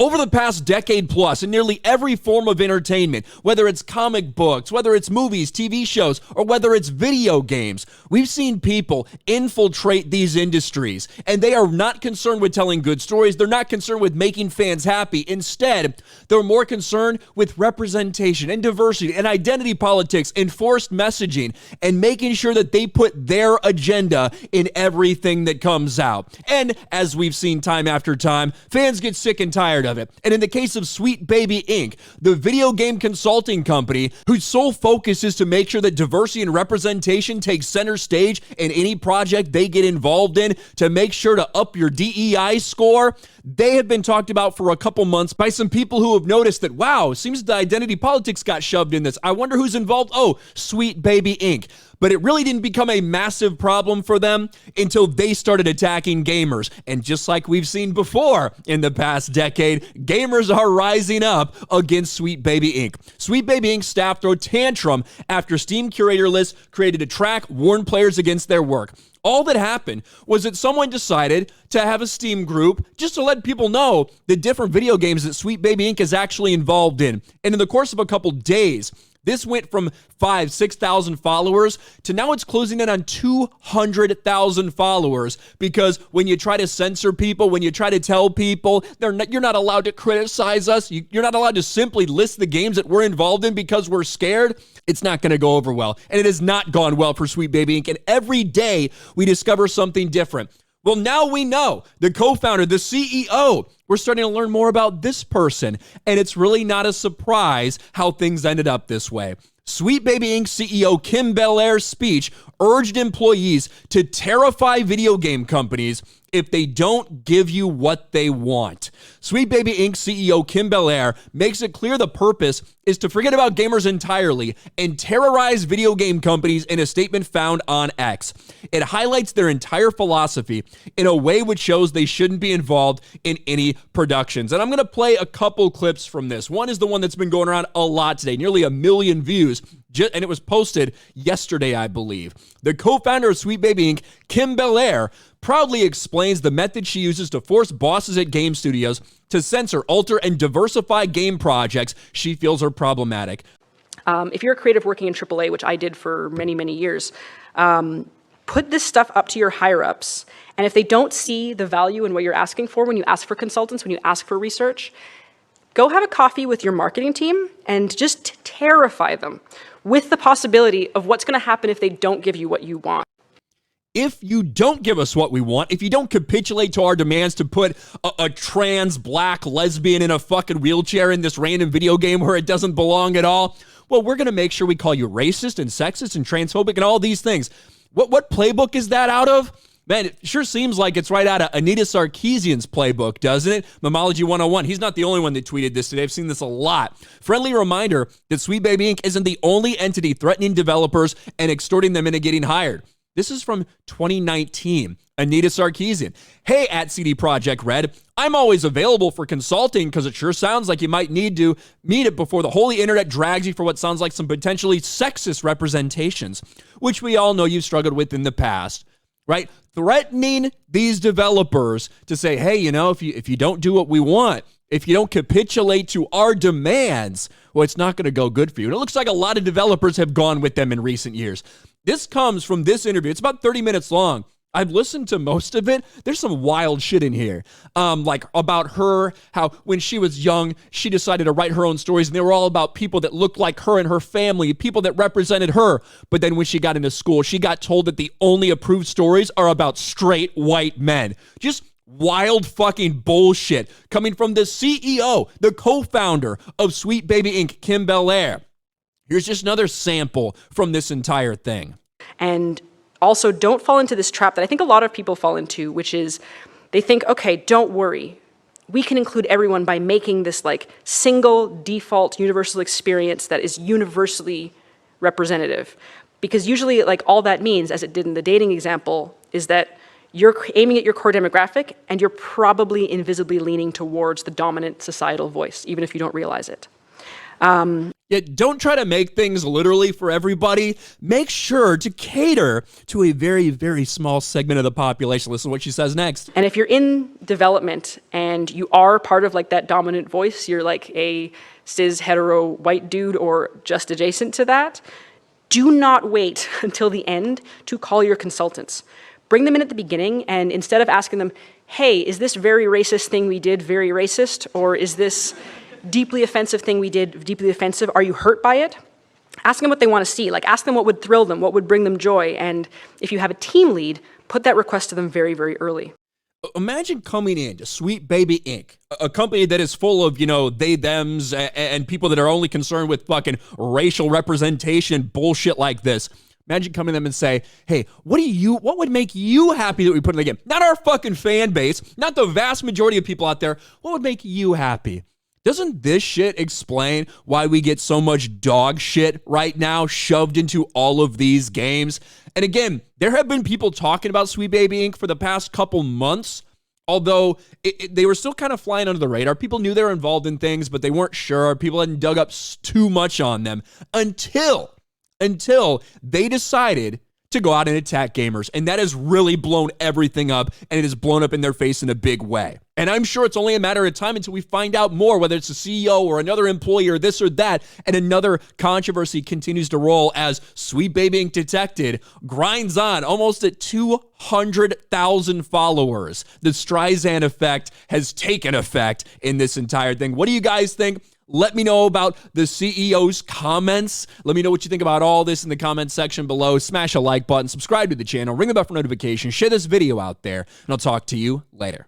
Over the past decade plus, in nearly every form of entertainment, whether it's comic books, whether it's movies, TV shows, or whether it's video games, we've seen people infiltrate these industries, and they are not concerned with telling good stories. They're not concerned with making fans happy. Instead, they're more concerned with representation and diversity and identity politics, enforced messaging, and making sure that they put their agenda in everything that comes out. And as we've seen time after time, fans get sick and tired of it. And in the case of Sweet Baby Inc., the video game consulting company whose sole focus is to make sure that diversity and representation takes center stage in any project they get involved in to make sure to up your DEI score, they have been talked about for a couple months by some people who have noticed that, wow, seems the identity politics got shoved in this. I wonder who's involved. Oh, Sweet Baby Inc. But it really didn't become a massive problem for them until they started attacking gamers. And just like we've seen before in the past decade, gamers are rising up against Sweet Baby Inc. Sweet Baby Inc. staff throw tantrum after Steam curator lists created a track warn players against their work. All that happened was that someone decided to have a Steam group just to let people know the different video games that Sweet Baby Inc. is actually involved in. And in the course of a couple days, this went from 6,000 followers to now it's closing in on 200,000 followers, because when you try to censor people, when you try to tell people you're not allowed to criticize us, you're not allowed to simply list the games that we're involved in because we're scared, it's not going to go over well. And it has not gone well for Sweet Baby Inc. And every day we discover something different. Well, now we know the co-founder, the CEO. We're starting to learn more about this person, and it's really not a surprise how things ended up this way. Sweet Baby Inc. CEO Kim Belair's speech urged employees to terrify video game companies if they don't give you what they want. Sweet Baby Inc. CEO Kim Belair makes it clear the purpose is to forget about gamers entirely and terrorize video game companies in a statement found on X. It highlights their entire philosophy in a way which shows they shouldn't be involved in any productions. And I'm going to play a couple clips from this. One is the one that's been going around a lot today, nearly 1 million views, and it was posted yesterday, I believe. The co-founder of Sweet Baby Inc., Kim Belair, proudly explains the method she uses to force bosses at game studios to censor, alter, and diversify game projects she feels are problematic. If you're a creative working in AAA, which I did for many, many years, put this stuff up to your higher-ups, and if they don't see the value in what you're asking for when you ask for consultants, when you ask for research, go have a coffee with your marketing team and just terrify them with the possibility of what's going to happen if they don't give you what you want. If you don't give us what we want, if you don't capitulate to our demands to put a trans black lesbian in a fucking wheelchair in this random video game where it doesn't belong at all, well, we're going to make sure we call you racist and sexist and transphobic and all these things. What playbook is that out of? Man, it sure seems like it's right out of Anita Sarkeesian's playbook, doesn't it? Mamology 101. He's not the only one that tweeted this today. I've seen this a lot. Friendly reminder that Sweet Baby Inc. isn't the only entity threatening developers and extorting them into getting hired. This is from 2019. Anita Sarkeesian. Hey, at CD Projekt Red, I'm always available for consulting because it sure sounds like you might need to meet it before the holy internet drags you for what sounds like some potentially sexist representations, which we all know you've struggled with in the past, right? Threatening these developers to say, hey, you know, if you don't do what we want, if you don't capitulate to our demands, well, it's not going to go good for you. And it looks like a lot of developers have gone with them in recent years. This comes from this interview. It's about 30 minutes long. I've listened to most of it. There's some wild shit in here. Like about her, how when she was young, she decided to write her own stories, and they were all about people that looked like her and her family, people that represented her. But then when she got into school, she got told that the only approved stories are about straight white men. Just wild fucking bullshit coming from the CEO, the co-founder of Sweet Baby Inc., Kim Belair. Here's just another sample from this entire thing. And also, don't fall into this trap that I think a lot of people fall into, which is they think, okay, don't worry. We can include everyone by making this like single default universal experience that is universally representative. Because usually like all that means, as it did in the dating example, is that you're aiming at your core demographic and you're probably invisibly leaning towards the dominant societal voice, even if you don't realize it. Yet don't try to make things literally for everybody. Make sure to cater to a very, very small segment of the population. Listen to what she says next. And if you're in development and you are part of like that dominant voice, you're like a cis hetero white dude or just adjacent to that, do not wait until the end to call your consultants. Bring them in at the beginning, and instead of asking them, hey, is this very racist thing we did very racist? Or is this deeply offensive thing we did deeply offensive? Are you hurt by it? Ask them what they want to see. Like, ask them what would thrill them, what would bring them joy. And if you have a team lead, put that request to them very, very early. Imagine coming in to Sweet Baby Inc., a company that is full of, they, thems, and people that are only concerned with fucking racial representation bullshit like this. Imagine coming to them and say, hey, what would make you happy that we put in the game? Not our fucking fan base, not the vast majority of people out there. What would make you happy? Doesn't this shit explain why we get so much dog shit right now shoved into all of these games? And again, there have been people talking about Sweet Baby Inc. for the past couple months, although they were still kind of flying under the radar. People knew they were involved in things, but they weren't sure. People hadn't dug up too much on them until they decided to go out and attack gamers. And that has really blown everything up, and it has blown up in their face in a big way. And I'm sure it's only a matter of time until we find out more, whether it's the CEO or another employee or this or that, and another controversy continues to roll as Sweet Baby Inc. Detected grinds on almost at 200,000 followers. The Streisand effect has taken effect in this entire thing. What do you guys think? Let me know about the CEO's comments. Let me know what you think about all this in the comments section below. Smash a like button, subscribe to the channel, ring the bell for notifications, share this video out there, and I'll talk to you later.